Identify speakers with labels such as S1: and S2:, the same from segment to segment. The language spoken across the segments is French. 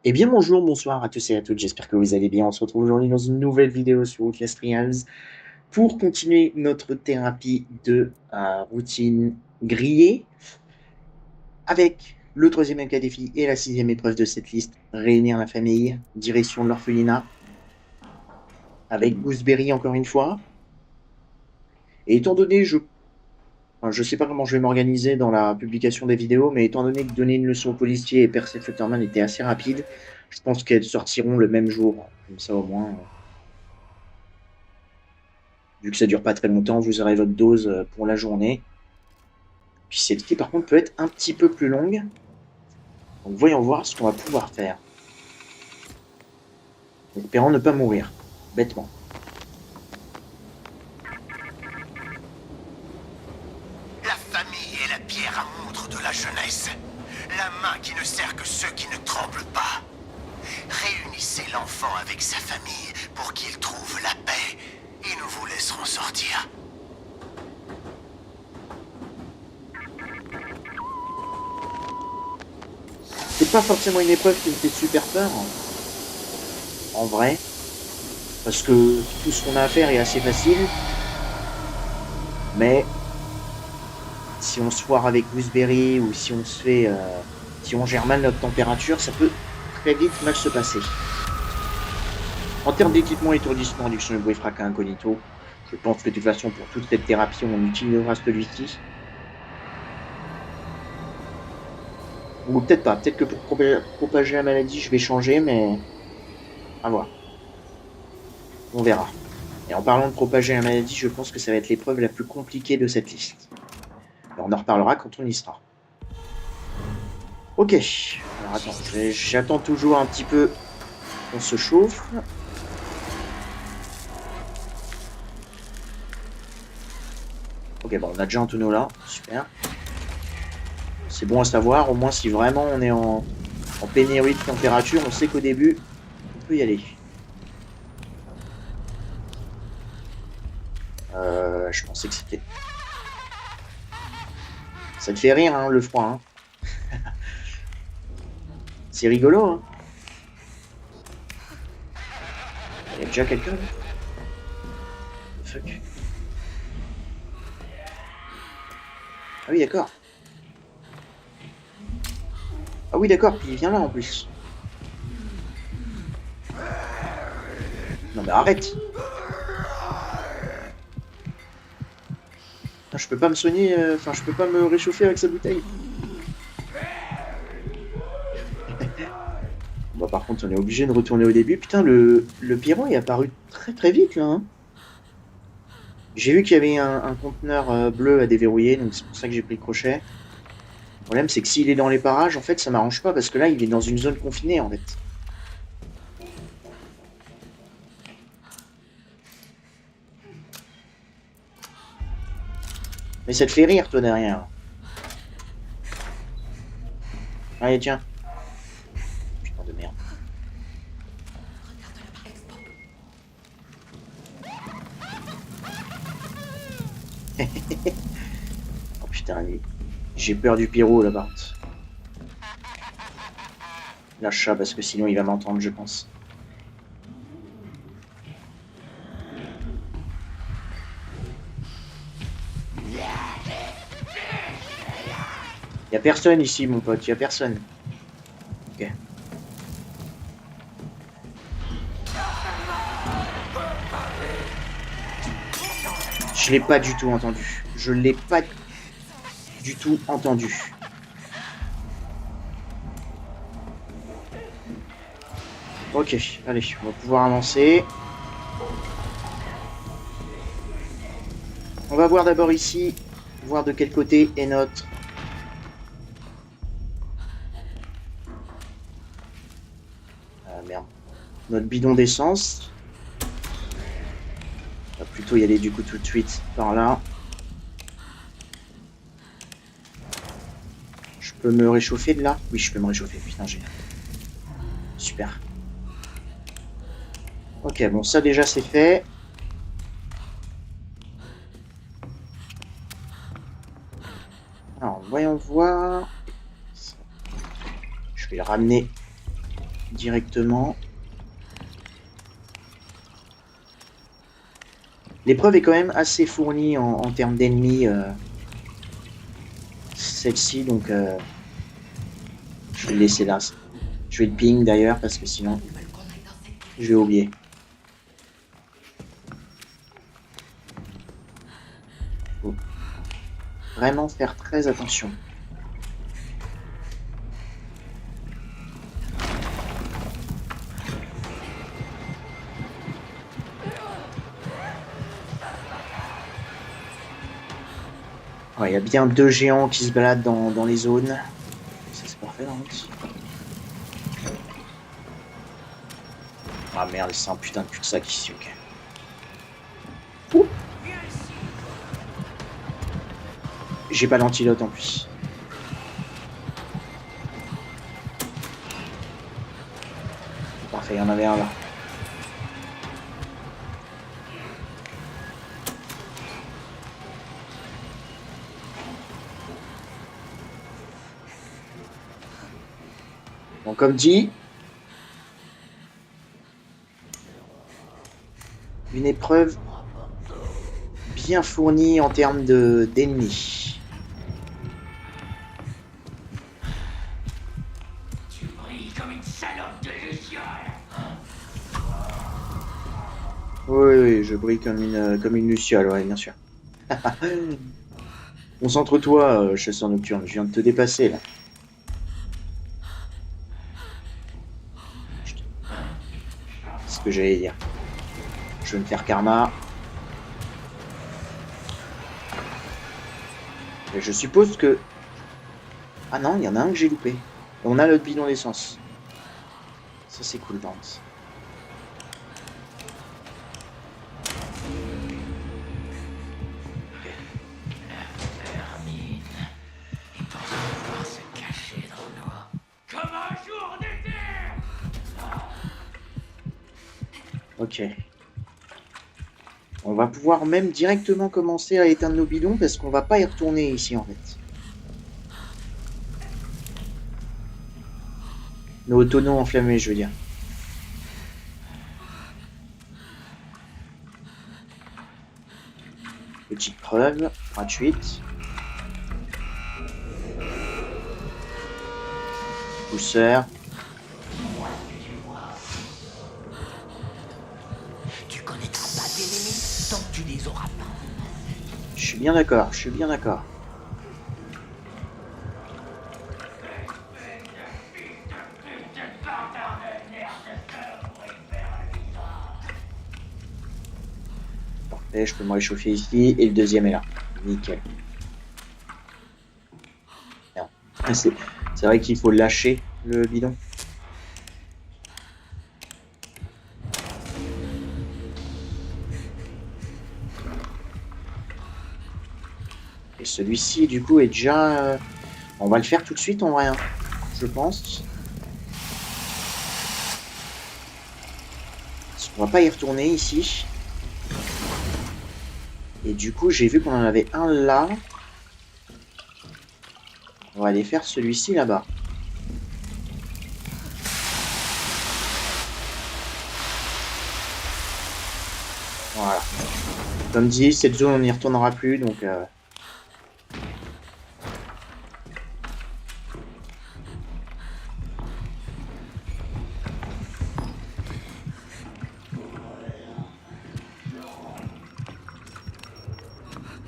S1: Eh bien bonjour, bonsoir à tous et à toutes, j'espère que vous allez bien. On se retrouve aujourd'hui dans une nouvelle vidéo sur Outlast Trials pour continuer notre thérapie de routine grillée avec le troisième cas défi et la sixième épreuve de cette liste, réunir la famille, direction de l'orphelinat, avec Gooseberry encore une fois. Et étant donné, enfin, je sais pas comment je vais m'organiser dans la publication des vidéos, mais étant donné que donner une leçon au policier et Percy Futterman était assez rapide, je pense qu'elles sortiront le même jour. Comme ça au moins, vu que ça dure pas très longtemps, vous aurez votre dose pour la journée. Puis celle-ci, par contre, peut être un petit peu plus longue. Donc voyons voir ce qu'on va pouvoir faire. Espérons ne pas mourir. Bêtement.
S2: La famille est la pierre à moudre de la jeunesse. La main qui ne sert que ceux qui ne tremblent pas. Réunissez l'enfant avec sa famille pour qu'il trouve la paix et nous vous laisserons sortir.
S1: C'est pas forcément une épreuve qui me fait super peur, en vrai. Parce que tout ce qu'on a à faire est assez facile. Mais si on se foire avec Gooseberry ou si on se fait. Si on gère mal notre température, ça peut très vite mal se passer. En termes d'équipement, étourdissement, réduction de bruit, fracas incognito, je pense que de toute façon, pour toute cette thérapie, on utilisera celui-ci. Ou peut-être pas, peut-être que pour propager la maladie, je vais changer, mais à voir. On verra. Et en parlant de propager la maladie, je pense que ça va être l'épreuve la plus compliquée de cette liste. Alors, on en reparlera quand on y sera. Ok. Alors attends, j'attends toujours un petit peu qu'on se chauffe. Ok, bon, on a déjà un tonneau là. Super. C'est bon à savoir, au moins si vraiment on est en pénurie de température, on sait qu'au début, on peut y aller. Je pensais que c'était... Ça te fait rire, hein, le froid, hein. C'est rigolo, hein. Il y a déjà quelqu'un, là. Fuck. Ah oui, d'accord. Ah oui, d'accord, puis il vient là, en plus. Non mais arrête. Putain, je peux pas me soigner, enfin, je peux pas me réchauffer avec sa bouteille. Bon, par contre, on est obligé de retourner au début. Putain, le pyro est apparu très très vite, là, hein. J'ai vu qu'il y avait un conteneur bleu à déverrouiller, donc c'est pour ça que j'ai pris le crochet. Le problème, c'est que s'il est dans les parages, en fait, ça m'arrange pas, parce que là, il est dans une zone confinée, en fait. Mais ça te fait rire, toi, derrière. Allez, tiens. Putain de merde. Oh putain, j'ai peur du pyro, là, par contre. Lâche ça, parce que sinon, il va m'entendre, je pense. Y a personne ici, mon pote, y a personne. Ok. Je l'ai pas du tout entendu. Je l'ai pas du tout entendu. Ok, allez, on va pouvoir avancer. On va voir d'abord ici, voir de quel côté est notre... merde. Notre bidon d'essence. On va plutôt y aller du coup tout de suite par là. Je peux me réchauffer de là? Oui, je peux me réchauffer. Putain, génial. Super. Ok, bon, ça déjà c'est fait. Alors, voyons voir. Je vais le ramener directement. L'épreuve est quand même assez fournie en termes d'ennemis, celle-ci, donc je vais le laisser là. Je vais le ping d'ailleurs, parce que sinon, je vais oublier. Faut vraiment faire très attention. Ouais, il y a bien 2 géants qui se baladent dans les zones. Ça, c'est parfait, là, aussi. Ah merde, c'est un putain de cul-de-sac ici, ok. Ouh. J'ai pas l'antidote en plus. Parfait, il y en avait un là. Donc comme dit, une épreuve bien fournie en termes d'ennemis.
S2: Tu brilles comme une salope de luciole.
S1: Oui, je brille comme une luciole, ouais, bien sûr. Concentre-toi, chasseur nocturne, je viens de te dépasser là. C'est ce que j'allais dire. Je vais me faire karma. Et je suppose que... Ah non, il y en a un que j'ai loupé. Et on a notre bidon d'essence. Ça c'est cool, Vance. Ok. On va pouvoir même directement commencer à éteindre nos bidons parce qu'on va pas y retourner ici en fait. Nos tonneaux enflammés, je veux dire. Petite preuve gratuite. Pousseur.
S2: Tu connaîtras pas tes limites tant que tu les auras pas.
S1: Je suis bien d'accord, je suis bien d'accord. Parfait, je peux me réchauffer ici et le deuxième est là. Nickel. C'est vrai qu'il faut lâcher le bidon. Et celui-ci, du coup, est déjà... On va le faire tout de suite en vrai, hein, je pense. Parce qu'on va pas y retourner ici. Et du coup, j'ai vu qu'on en avait un là. On va aller faire celui-ci là-bas. Voilà. Comme dit, cette zone, on n'y retournera plus, donc... Il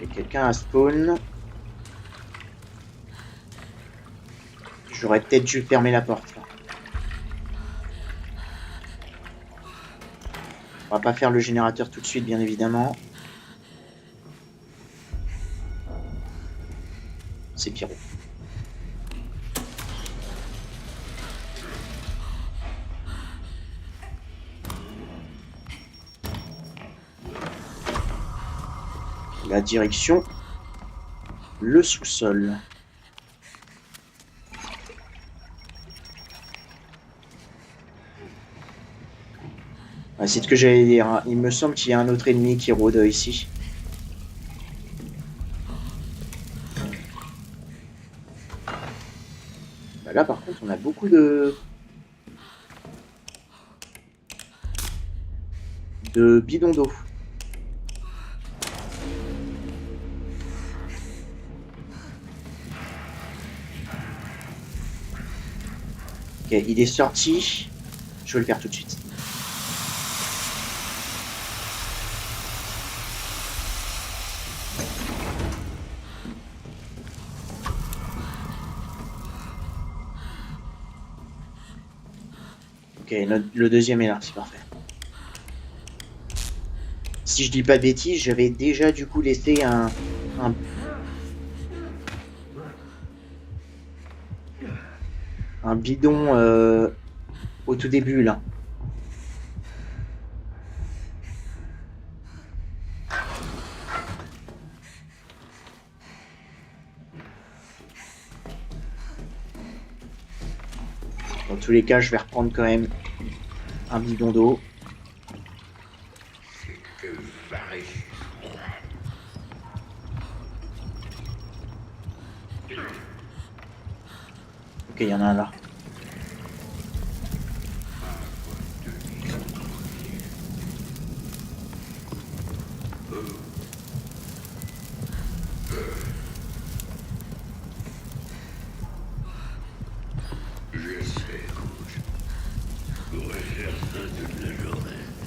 S1: y a quelqu'un à spawn. J'aurais peut-être dû fermer la porte, là. On va pas faire le générateur tout de suite, bien évidemment. C'est Pyro. La direction, le sous-sol. Ah, c'est ce que j'allais dire, hein. Il me semble qu'il y a un autre ennemi qui rôde ici. Bah là, par contre, on a beaucoup de de bidon d'eau. Ok, il est sorti. Je vais le faire tout de suite. Ok, le deuxième est là, c'est parfait. Si je dis pas de bêtises, j'avais déjà du coup laissé un bidon au tout début là. Dans tous les cas, je vais reprendre quand même un bidon d'eau. Ok, il y en a un là.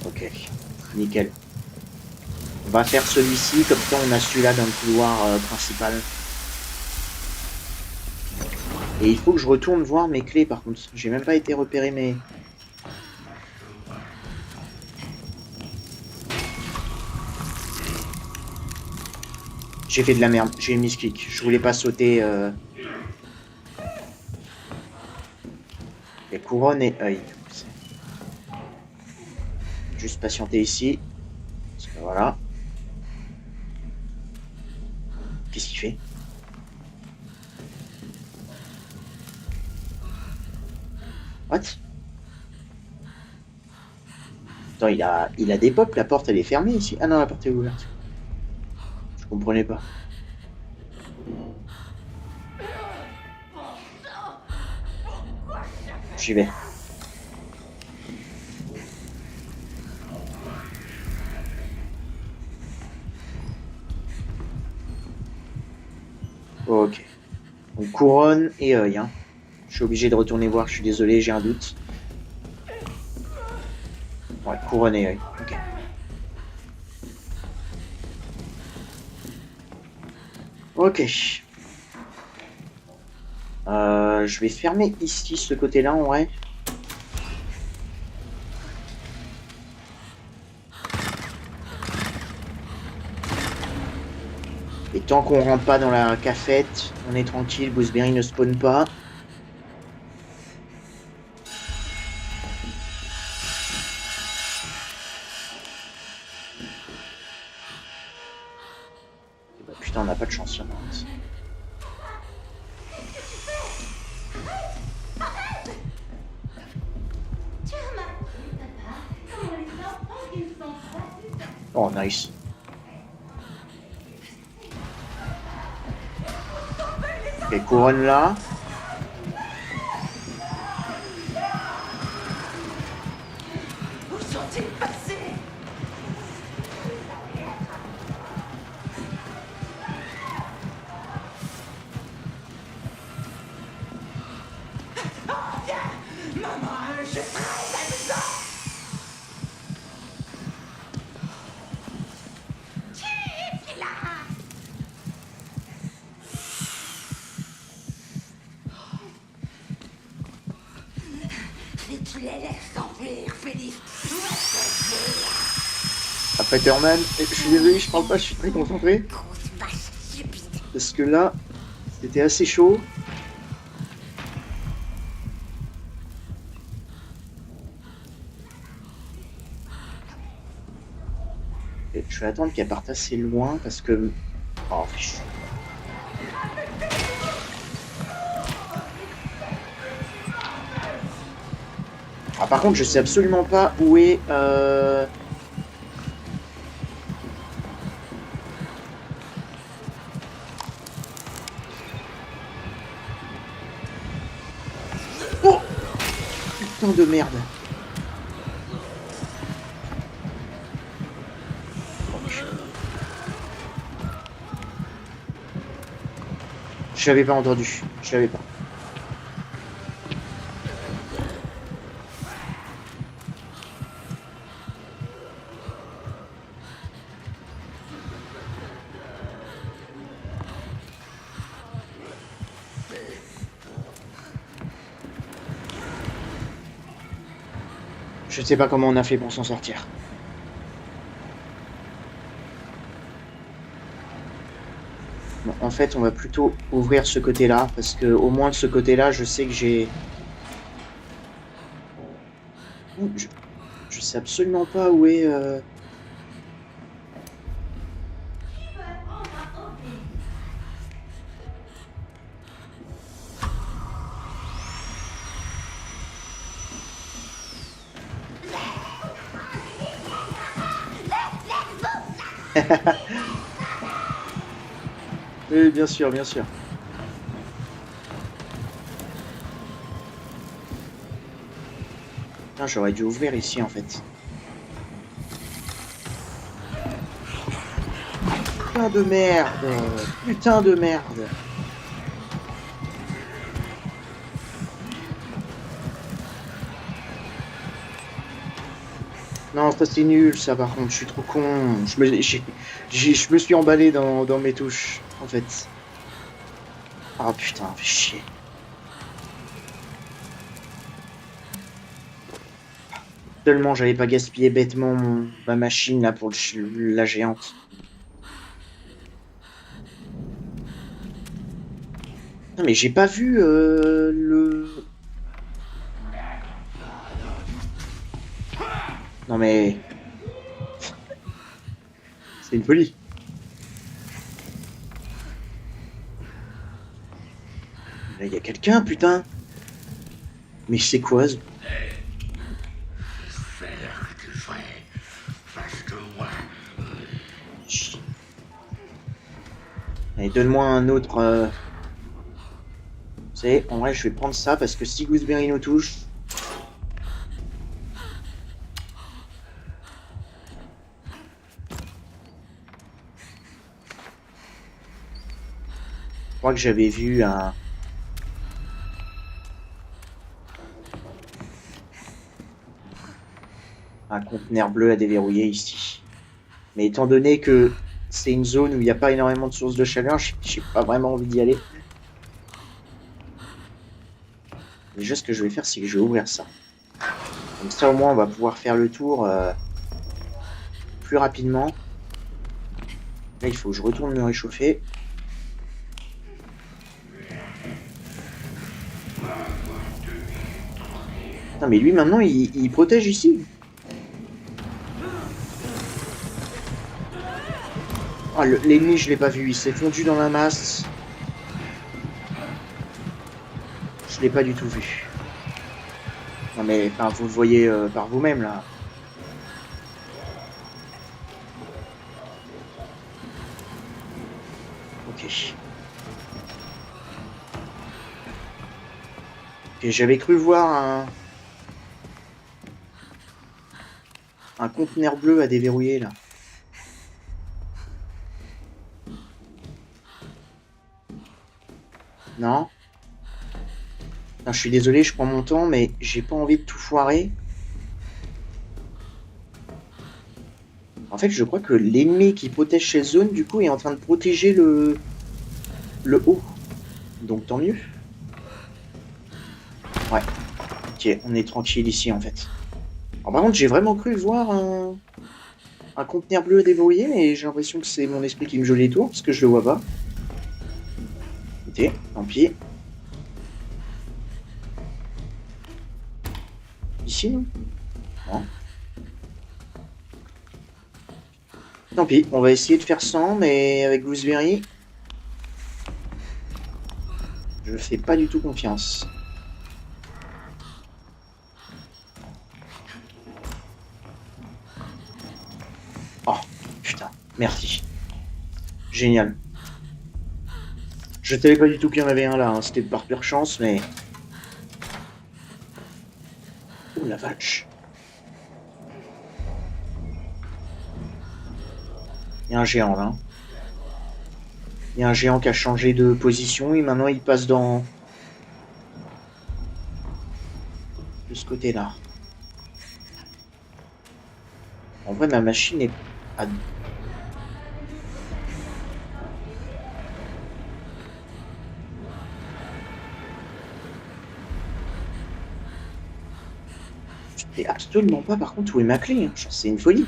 S1: Ok, nickel. On va faire celui-ci, comme ça on a celui-là dans le couloir principal. Et il faut que je retourne voir mes clés par contre. J'ai même pas été repérer mes... J'ai fait de la merde, j'ai mis clic. Je voulais pas sauter... Les couronnes et œil. Juste patienter ici. Voilà. Qu'est-ce qu'il fait? What? Attends, il a des pop, la porte elle est fermée ici. Ah non, la porte est ouverte. Je comprenais pas. J'y vais. Ok. Donc couronne et œil. Hein. Je suis obligé de retourner voir, je suis désolé, j'ai un doute. Ouais, couronne et œil. Ok. Ok. Je vais fermer ici ce côté-là en vrai. Et tant qu'on rentre pas dans la cafette, on est tranquille, Gooseberry ne spawn pas. Et bah, putain, on n'a pas de chance là. Oh, nice. Ok, couronne là.
S3: Où sont-ils passés? Oh, viens! Maman, je serai amusant! Chip, là! Si tu les laisses s'enfuir, Félix, où est-ce que
S1: Après Thurman, je suis désolé, je parle pas, je suis très concentré.
S3: grosse vache stupide?
S1: Parce que là, c'était assez chaud. Et je vais attendre qu'elle parte assez loin parce que... Oh, fichu. Ah, par contre, je sais absolument pas où est... Oh! Putain de merde. Je l'avais pas entendu. Je l'avais pas. Je sais pas comment on a fait pour s'en sortir. Bon, en fait, on va plutôt ouvrir ce côté-là, parce que au moins de ce côté-là, je sais que j'ai... Je sais absolument pas où est... Oui, bien sûr, bien sûr. Putain, j'aurais dû ouvrir ici, en fait. Putain de merde! Putain de merde! Non, ça c'est nul, ça par contre, je suis trop con. Je me suis emballé dans mes touches, en fait. Ah putain, fais chier. Tellement j'avais pas gaspillé bêtement ma machine là pour la géante. Non mais j'ai pas vu le... Non mais... C'est une folie. Là y a quelqu'un, putain. Mais c'est quoi ce...
S3: Faire que vrai, parce que moi,
S1: Allez, donne-moi un autre... Vous savez, en vrai je vais prendre ça parce que si Gooseberry nous touche... Je crois que j'avais vu un conteneur bleu à déverrouiller ici. Mais étant donné que c'est une zone où il n'y a pas énormément de sources de chaleur, j'ai pas vraiment envie d'y aller. Déjà, ce que je vais faire, c'est que je vais ouvrir ça. Comme ça, au moins, on va pouvoir faire le tour plus rapidement. Là, il faut que je retourne me réchauffer. Putain, mais lui, maintenant, il protège ici. Ah, l'ennemi, je l'ai pas vu. Il s'est fondu dans la masse. Je l'ai pas du tout vu. Non, mais enfin, vous le voyez par vous-même, là. Ok. Et j'avais cru voir un conteneur bleu à déverrouiller, là. Non? Non, je suis désolé, je prends mon temps, mais j'ai pas envie de tout foirer. En fait, je crois que l'ennemi qui protège cette zone, du coup, est en train de protéger le haut. Donc, tant mieux. Ouais. Ok, on est tranquille ici, en fait. Alors, par contre, j'ai vraiment cru voir un conteneur bleu à déverrouiller, mais j'ai l'impression que c'est mon esprit qui me joue les tours, parce que je le vois pas. Ok, tant pis. Ici, non? Non. Tant pis, on va essayer de faire sans, mais avec Gooseberry, je fais pas du tout confiance. Oh, putain, merci. Génial. Je savais pas du tout qu'il y en avait un là, hein. C'était par pure chance, mais... Oh la vache. Il y a un géant là. Il y a un géant qui a changé de position et maintenant il passe dans... de ce côté-là. En vrai, ma machine est... à... Je sais absolument pas par contre où est ma clé. Hein. C'est une folie.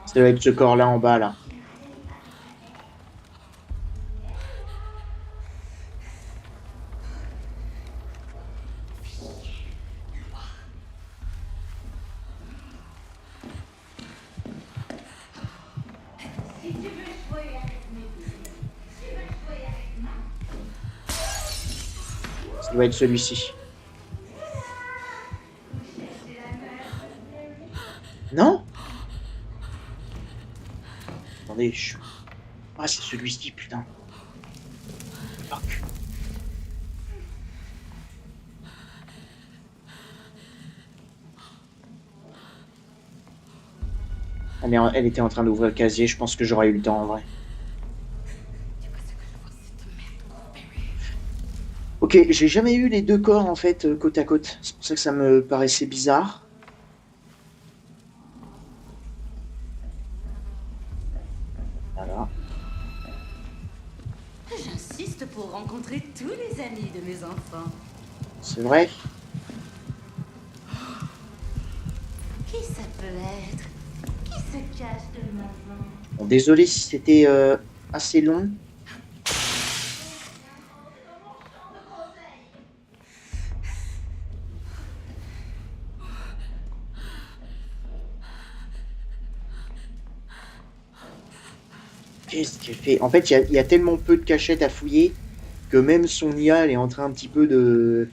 S1: Ça doit être ce corps-là en bas, là. Ça doit être celui-ci. Non? Attendez, je... Ah, c'est celui-ci, putain. Fuck. Elle était en train d'ouvrir le casier, je pense que j'aurais eu le temps en vrai. Ok, j'ai jamais eu les deux corps en fait côte à côte. C'est pour ça que ça me paraissait bizarre. Voilà.
S4: J'insiste pour rencontrer tous les amis de mes enfants.
S1: C'est vrai.
S4: Qui ça peut être? Qui se cache de maman?
S1: Bon, désolé si c'était assez long. Qu'est-ce qu'elle fait? En fait, il y a tellement peu de cachettes à fouiller que même son IA, elle est en train un petit peu de...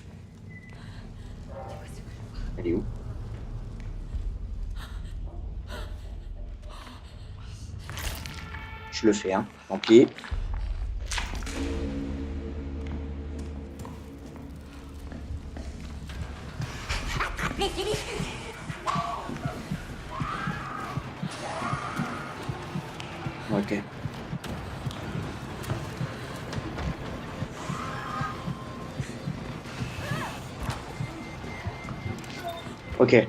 S1: Elle est où? Je le fais, hein. Tant pis. Ok. Ok.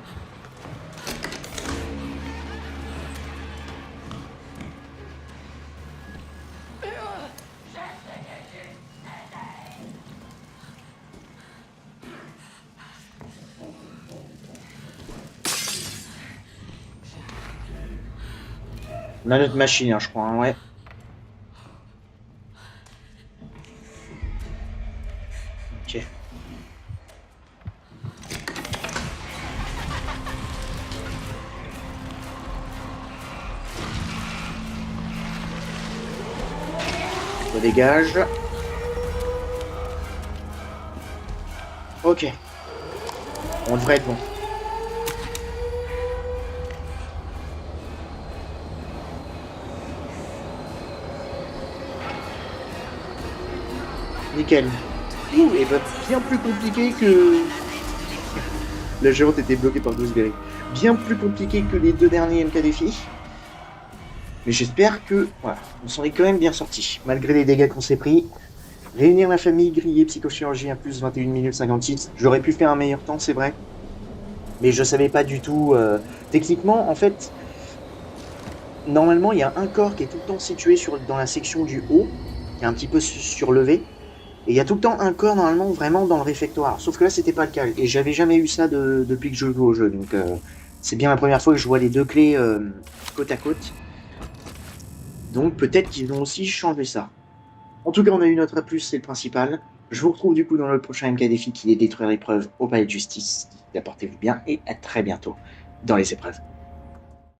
S1: On a notre machine, hein, je crois, hein, ouais. Ok. On dégage. Ok. On devrait être bon. Nickel. Et bah, bien plus compliqué que... La géante était bloquée par Gooseberry. Bien plus compliqué que les deux derniers MK défis. Mais j'espère que... Voilà, on s'en est quand même bien sorti. Malgré les dégâts qu'on s'est pris. Réunir la famille, griller psychochirurgie à plus 21 minutes 56. J'aurais pu faire un meilleur temps, c'est vrai. Mais je savais pas du tout... Techniquement, en fait... Normalement, il y a un corps qui est tout le temps situé dans la section du haut. Qui est un petit peu surlevé. Et il y a tout le temps un corps normalement vraiment dans le réfectoire. Sauf que là c'était pas le cas. Et j'avais jamais eu ça depuis que je joue au jeu. Donc c'est bien la première fois que je vois les deux clés côte à côte. Donc peut-être qu'ils ont aussi changé ça. En tout cas on a eu notre A+, c'est le principal. Je vous retrouve du coup dans le prochain MK défi qui est détruire l'épreuve au palais de justice. Portez-vous bien et à très bientôt dans les épreuves.